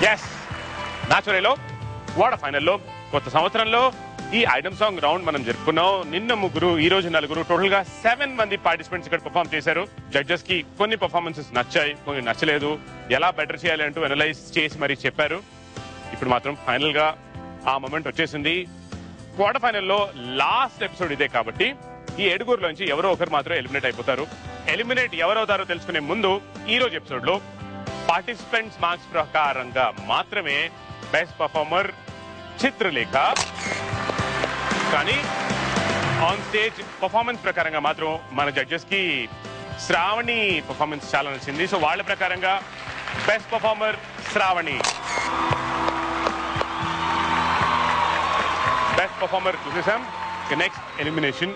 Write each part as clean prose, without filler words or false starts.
Yes నాచురల్లో quarter ఫైనల్లో కొత్త సంవత్సరంలో ఈ ఐటమ్ సాంగ్ రౌండ్ మనం జరుపుకున్నాం. నిన్న ముగ్గురు, ఈ రోజు నలుగురు, టోటల్ గా 7 మంది పార్టిసిపెంట్స్ ఇక్కడ పర్ఫామ్ చేశారు. జడ్జెస్ కి కొన్ని పర్ఫార్మెన్సెస్ నచ్చాయి, కొన్ని నచ్చలేదు. ఎలా బెటర్ చేయాలి అంటూ అనలైజ్ చేసి మరీ చెప్పారు. ఇప్పుడు మాత్రం ఫైనల్ గా ఆ మొమెంట్ వచ్చేసింది. క్వార్టర్ ఫైనల్లో లాస్ట్ ఎపిసోడ్ ఇదే కాబట్టి ఈ 7గురిలోంచి ఎవరో ఒకరు మాత్రం ఎలిమినేట్ అయిపోతారు. ఎలిమినేట్ ఎవరవుతారో తెలుసుకునే ముందు ఈ రోజు ఎపిసోడ్ లో పార్టిసిపెంట్స్ మార్క్స్ ప్రకారంగా మాత్రమే బెస్ట్ పర్ఫార్మర్ చిత్రలేఖ, కానీ ఆన్ స్టేజ్ పర్ఫార్మెన్స్ ప్రకారంగా మాత్రం మన జడ్జెస్ కి శ్రావణి పర్ఫార్మెన్స్ చాలా నచ్చింది. సో వాళ్ళ ప్రకారంగా best performer Sravani. Best performer చూసేసాం. Next elimination.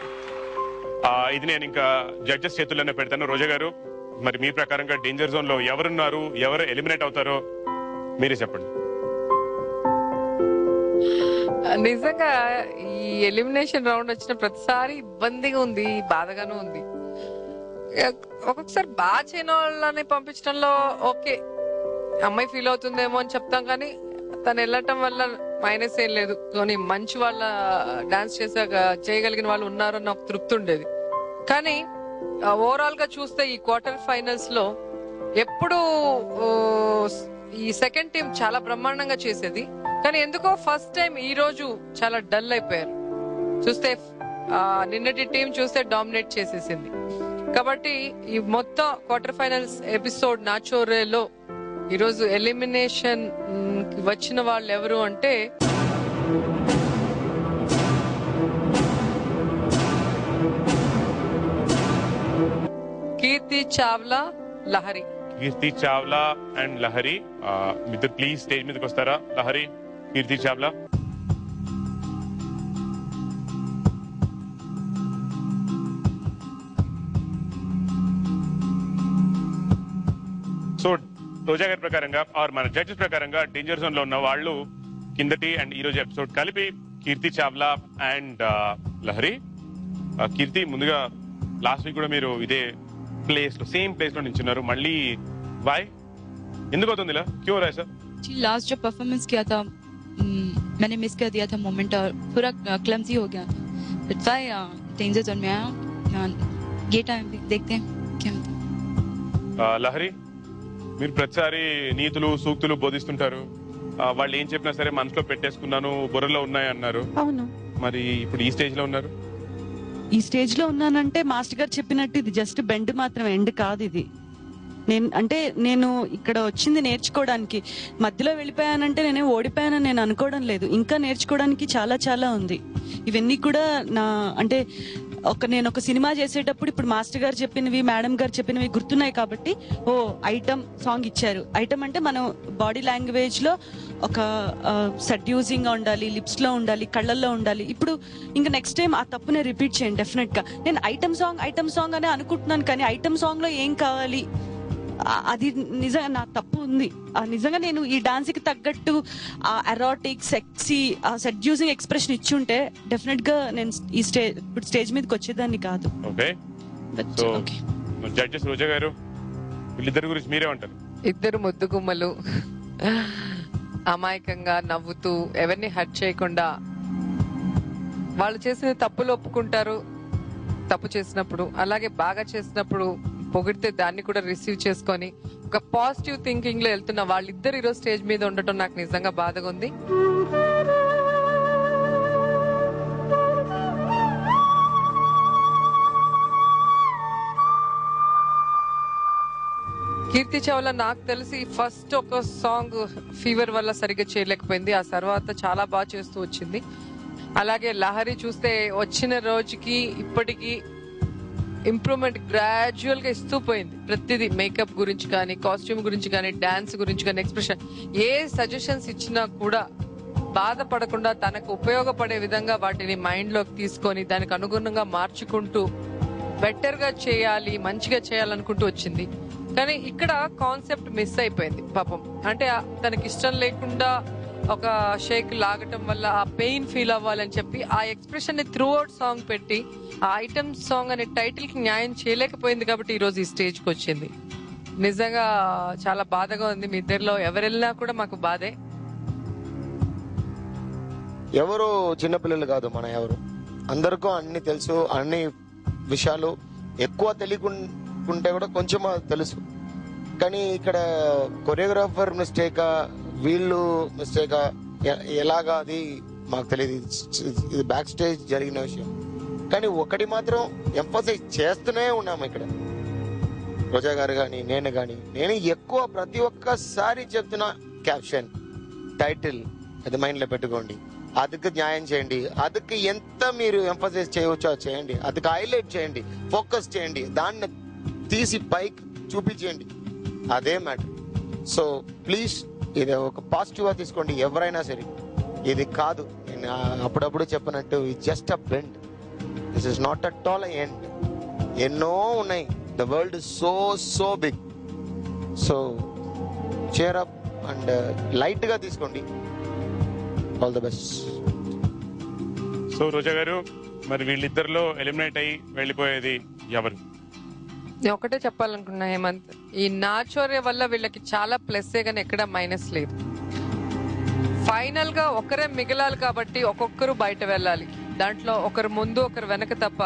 ఇది నేను ఇంకా జడ్జెస్ చేతుల్లోనే పెడతాను. రోజా గారు, మరి మీ ప్రకారంగా డేంజర్ జోన్ లో ఎవరున్నారు, ఎవరు ఎలిమినేట్ అవుతారో మీరే చెప్పండి. నిజంగా ఈ ఎలిమినేషన్ రౌండ్ వచ్చిన ప్రతిసారి ఇబ్బందిగా ఉంది, బాధగాను ఉంది. ఒక్కొక్కసారి బాగా చేయని వాళ్ళని పంపించడంలో ఓకే, అమ్మాయి ఫీల్ అవుతుందేమో అని చెప్తాం, కానీ తను వెళ్ళటం వల్ల మైనస్ ఏం లేదు. కానీ మంచి వాళ్ళ డాన్స్ చేసాక చేయగలిగిన వాళ్ళు ఉన్నారన్న ఒక తృప్తి ఉండేది. కానీ ఓవరాల్ గా చూస్తే ఈ క్వార్టర్ ఫైనల్స్ లో ఎప్పుడు ఈ సెకండ్ టీం చాలా బ్రహ్మాండంగా చేసేది, కానీ ఎందుకో ఫస్ట్ టైం ఈ రోజు చాలా డల్ అయిపోయారు. చూస్తే నిన్నటి టీం చూస్తే డామినేట్ చేసేసింది. కాబట్టి ఈ మొత్తం క్వార్టర్ ఫైనల్స్ ఎపిసోడ్ నాచోరేలో ఈరోజు ఎలిమినేషన్ వచ్చిన వాళ్ళు ఎవరు అంటే కీర్తి చావ్లా, లహరి. కీర్తి చావ్లా అండ్ లహరి, ఇద్దరు ప్లీజ్ స్టేజ్ మీదకి వస్తారా? లహరి, కీర్తి చావ్లా. సో రోజా గారి ప్రకారంగా ఆర్ మన జడ్జెస్ ప్రకారంగా డేంజర్ జోన్ లో ఉన్న వాళ్ళు కిందటి అండ్ ఈ రోజు ఎపిసోడ్ కలిపి కీర్తి చావ్లా అండ్ లహరి. కీర్తి, ముందుగా లాస్ట్ వీక్ కూడా మీరు ఇదే ప్లేస్ లో, సేమ్ ప్లేస్ లో నించున్నారు. మళ్ళీ వై, ఎందుకు అవుతుంది ఇలా? క్यों रहा है सर? जी लास्ट जो परफॉर्मेंस किया था मैंने मिस कर दिया था मोमेंट और पूरा क्लमजी हो गया था. दैट्स व्हाई डेंजर जोन में आया. ये टाइम देखते हैं क्या होता है. లహరి, మీరు ప్రతిసారి నీతులు సూక్తులు బోధిస్తుంటారు. వాళ్ళు ఏం చెప్పినా సరే మనసులో పెట్టేసుకున్నాను, బుర్రలో ఉన్నాయి అన్నారు. అవును, మరి ఇప్పుడు ఈ స్టేజ్ లో ఉన్నారు. ఈ స్టేజ్ లో ఉన్నానంటే మాస్టర్ గారు చెప్పినట్టు ఇది జస్ట్ బెండ్ మాత్రమే, ఎండ్ కాదు ఇది. నేను ఇక్కడ వచ్చింది నేర్చుకోవడానికి. మధ్యలో వెళ్ళిపోయానంటే నేనే ఓడిపోయానని నేను అనుకోవడం లేదు. ఇంకా నేర్చుకోవడానికి చాలా చాలా ఉంది. ఇవన్నీ కూడా నేను ఒక సినిమా చేసేటప్పుడు ఇప్పుడు మాస్టర్ గారు చెప్పినవి, మేడం గారు చెప్పినవి గుర్తున్నాయి కాబట్టి ఐటమ్ సాంగ్ ఇచ్చారు. ఐటమ్ అంటే మనం బాడీ లాంగ్వేజ్ లో ఒక సెడ్యూసింగ్ గా ఉండాలి, లిప్స్ లో ఉండాలి, కళ్ళల్లో ఉండాలి. ఇప్పుడు ఇంకా నెక్స్ట్ టైం ఆ తప్పునే రిపీట్ చేయండి డెఫినెట్ గా. నేను ఐటమ్ సాంగ్ అనే అనుకుంటున్నాను, కానీ ఐటమ్ సాంగ్ లో ఏం కావాలి, అది నిజంగా నా తప్పు ఉంది. నిజంగా నేను ఈ డాన్స్ కి తగ్గట్టు ఎరోటిక్, సెక్సీ, సెడ్యూసింగ్ ఎక్స్ప్రెషన్ ఇచ్చుంటే డెఫినెట్ గా నేను ఈ స్టేజ్ మీదకి వచ్చేదాన్ని కాదు. జడ్జెస్ రోజా గారు, వీళ్ళిద్దరి గురించి మీరే ఉంటారు. ఇద్దరు ముద్దు గుమ్మలు, అమాయకంగా నవ్వుతూ ఎవరిని హర్ట్ చేయకుండా వాళ్ళు చేసిన తప్పులు ఒప్పుకుంటారు. తప్పు చేసినప్పుడు, అలాగే బాగా చేసినప్పుడు పొగిడితే దాన్ని కూడా రిసీవ్ చేసుకొని ఒక పాజిటివ్ థింకింగ్ లో వెళ్తున్న వాళ్ళిద్దరు ఈరోజు స్టేజ్ మీద ఉండటం నాకు నిజంగా బాధగా ఉంది. కీర్తి చావ్లా నాకు తెలిసి ఫస్ట్ ఒక సాంగ్ ఫీవర్ వల్ల సరిగ్గా చేయలేకపోయింది, ఆ తర్వాత చాలా బాగా చేస్తూ వచ్చింది. అలాగే లహరి చూస్తే వచ్చిన రోజుకి ఇప్పటికీ ఇంప్రూవ్మెంట్ గ్రాడ్యువల్ గా ఇస్తూ పోయింది. ప్రతిదీ మేకప్ గురించి కానీ, కాస్ట్యూమ్ గురించి కానీ, డాన్స్ గురించి కానీ, ఎక్స్ప్రెషన్, ఏ సజెషన్స్ ఇచ్చినా కూడా బాధపడకుండా తనకు ఉపయోగపడే విధంగా వాటిని మైండ్ లోకి తీసుకొని దానికి అనుగుణంగా మార్చుకుంటూ బెటర్ గా చేయాలి, మంచిగా చేయాలనుకుంటూ వచ్చింది. కానీ ఇక్కడ కాన్సెప్ట్ మిస్ అయిపోయింది పాపం. అంటే తనకి ఇష్టం లేకుండా ఒక షేక్ లాగటం వల్ల ఆ పెయిన్ ఫీల్ అవ్వాలని చెప్పి ఆ ఎక్స్ప్రెషన్ ని త్రూ అవుట్ సాంగ్ పెట్టి ఆ ఐటమ్ సాంగ్ అనే టైటిల్ కి న్యాయం చేయలేకపోయింది కాబట్టి ఈ రోజు ఈ స్టేజ్ కి వచ్చింది. నిజంగా చాలా బాధగా ఉంది. మీ ఇద్దరిలో ఎవరు వెళ్ళినా కూడా మాకు బాధే. ఎవరు చిన్నపిల్లలు కాదు, మన ఎవరు అందరికీ అన్ని తెలుసు. అన్ని విషయాలు ఎక్కువ తెలియకుంటే కూడా కొంచెం తెలుసు. కానీ ఇక్కడ కొరియోగ్రాఫర్ మిస్టేకా వీళ్ళు మిస్టేకా ఎలాగా అది మాకు తెలియదు. ఇది బ్యాక్ స్టేజ్ జరిగిన విషయం. కానీ ఒకటి మాత్రం ఎంఫసైజ్ చేస్తూనే ఉన్నాము ఇక్కడ, రోజా గారు కానీ నేను ఎక్కువ ప్రతి ఒక్కసారి చెప్తున్నా, క్యాప్షన్ టైటిల్ అది మైండ్ లో పెట్టుకోండి, అదికి న్యాయం చేయండి, అదికి ఎంత మీరు ఎంఫసైజ్ చేయవచ్చో చేయండి, అదికి హైలైట్ చేయండి, ఫోకస్ చేయండి, దాన్ని తీసి పైకి చూపించేయండి, అదే మ్యాటర్. సో ప్లీజ్ ఇది ఒక పాజిటివ్ గా తీసుకోండి ఎవరైనా సరే. ఇది కాదు, నేను అప్పుడప్పుడు చెప్పినట్టు ఇది just a bend, this is not at all end. ఎన్నో ఉన్నాయి, the world is so big. So cheer up and light గా తీసుకోండి. All the best. So Roja garu, మరి వీళ్ళిద్దరిలో ఎలిమినేట్ అయ్యి వెళ్ళిపోయేది ఎవరు? నేను ఒకటే చెప్పాలనుకున్నా హేమంత్, ఈ నాచోరే వల్ల వీళ్ళకి చాలా ప్లస్ కానీ ఎక్కడ మైనస్ లేదు. ఫైనల్ గా ఒకరే మిగలాలి కాబట్టి ఒక్కొక్కరు బయట వెళ్ళాలి. దాంట్లో ఒకరు ముందు ఒకరు వెనక తప్ప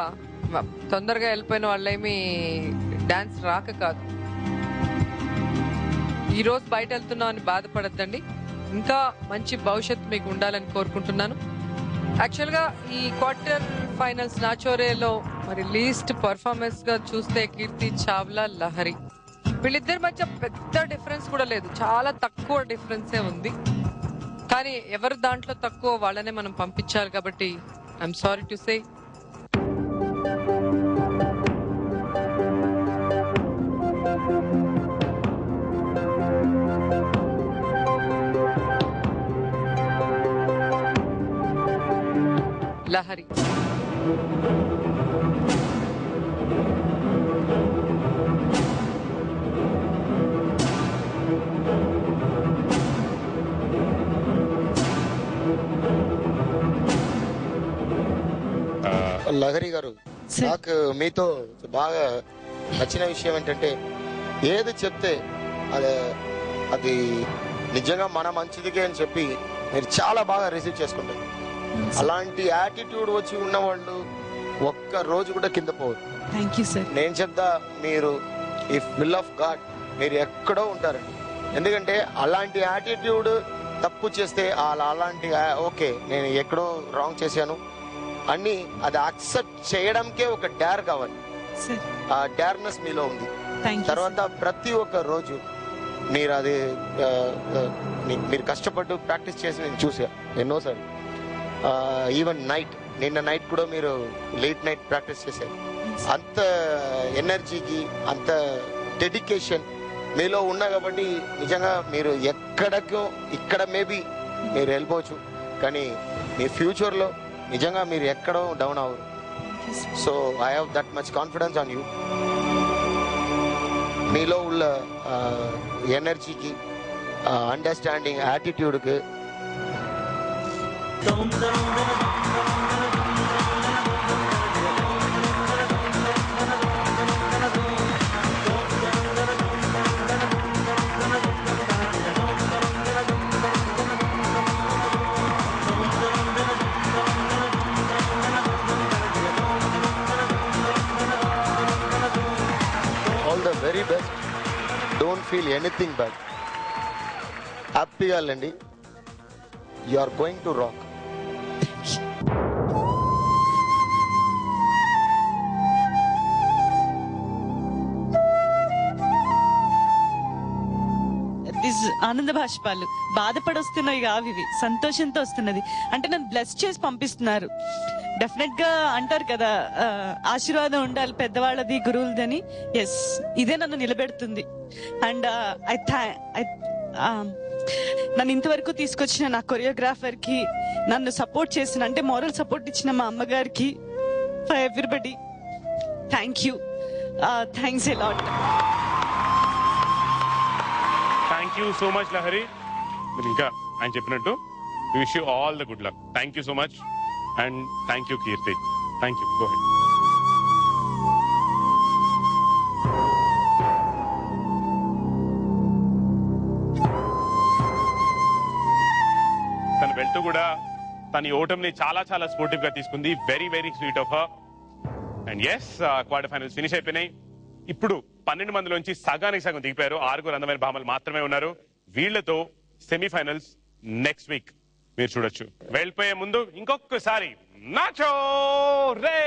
తొందరగా వెళ్ళిపోయిన వాళ్ళేమి డాన్స్ రాక కాదు. ఈ రోజు బయట వెళ్తున్నాం అని బాధపడద్దండి, ఇంకా మంచి భవిష్యత్తు మీకు ఉండాలని కోరుకుంటున్నాను. యాక్చువల్ గా ఈ క్వార్టర్ ఫైనల్స్ నాచోరేలో మరి లీస్ట్ పర్ఫార్మెన్స్ గా చూస్తే కీర్తి చావ్లా, లహరి వీళ్ళిద్దరి మధ్య పెద్ద డిఫరెన్స్ కూడా లేదు, చాలా తక్కువ డిఫరెన్సే ఉంది. కానీ ఎవరు దాంట్లో తక్కువ వాళ్ళనే మనం పంపించాలి కాబట్టి I'm sorry to say Lahari. Lahari గారు, నాకు మీతో బాగా నచ్చిన విషయం ఏంటంటే, ఏది చెప్తే అది నిజంగా మన మంచిదికే అని చెప్పి మీరు చాలా బాగా రిసీవ్ చేసుకుంటారు. అలాంటి యాటిట్యూడ్ వచ్చి ఉన్న వాళ్ళు ఒక్క రోజు కూడా కింద పోరు. నేను చెప్తా, మీరు ఇఫ్ విల్ ఆఫ్ గాడ్ మీరు ఎక్కడో ఉంటారండి. ఎందుకంటే అలాంటి యాటిట్యూడ్ తప్పు చేస్తే అలాంటి ఓకే నేను ఎక్కడో రాంగ్ చేశాను అన్ని అది యాక్సెప్ట్ చేయడానికే ఒక డేర్ కావాలి. ఆ డేర్నెస్ మీలో ఉంది. తర్వాత ప్రతి ఒక్క రోజు మీరు అది మీరు కష్టపడ్డు ప్రాక్టీస్ చేసి నేను చూసా ఎన్నోసార్లు. ఈవెన్ నిన్న నైట్ కూడా మీరు లేట్ నైట్ ప్రాక్టీస్ చేశారు. అంత ఎనర్జీకి అంత డెడికేషన్ మీలో ఉన్నా కాబట్టి నిజంగా మీరు ఇక్కడ మేబీ మీరు వెళ్ళిపోవచ్చు, కానీ మీ ఫ్యూచర్లో నిజంగా మీరు ఎక్కడో డౌన్ అవ్వరు. So I have that much confidence on you. మీలో ఉన్న ఎనర్జీకి, అండర్స్టాండింగ్, యాటిట్యూడ్కి very best. Don't feel anything bad. హ్యాపీగా వెళ్ళండి. You are going to rock. ఆనంద భాష్పాలు బాధపడొస్తున్నాయి కావు, ఇవి సంతోషంతో వస్తున్నది. అంటే నన్ను బ్లెస్ చేసి పంపిస్తున్నారు. డెఫినెట్ గా అంటారు కదా, ఆశీర్వాదం ఉండాలి పెద్దవాళ్ళది గురువులదని. ఎస్, ఇదే నన్ను నిలబెడుతుంది. అండ్ నన్ను ఇంతవరకు తీసుకొచ్చిన నా కొరియోగ్రాఫర్ కి, నన్ను సపోర్ట్ చేసిన అంటే మోరల్ సపోర్ట్ ఇచ్చిన మా అమ్మగారికి, for everybody thank you. Thanks a lot. Thank you so much Lahari. మీరు ఇంకా ఆయన చెప్పినట్టు wish you all the good luck. Thank you so much. And thank you, Kirti. Thank you. Go ahead. వెళ్తూ కూడా తన ఓటమిని చాలా చాలా స్పోర్టివ్ గా తీసుకుంది. Very very sweet of her. And yes, quarter finals finish అయిపోయినాయి. ఇప్పుడు 12 మందిలోంచి సగానికి సగం దిగిపోయారు. 6 అందమైన భామలు మాత్రమే ఉన్నారు. వీళ్లతో సెమీఫైనల్స్ నెక్స్ట్ వీక్ మీరు చూడొచ్చు. వెళ్ళిపోయే ముందు ఇంకొకసారి నాచో రే.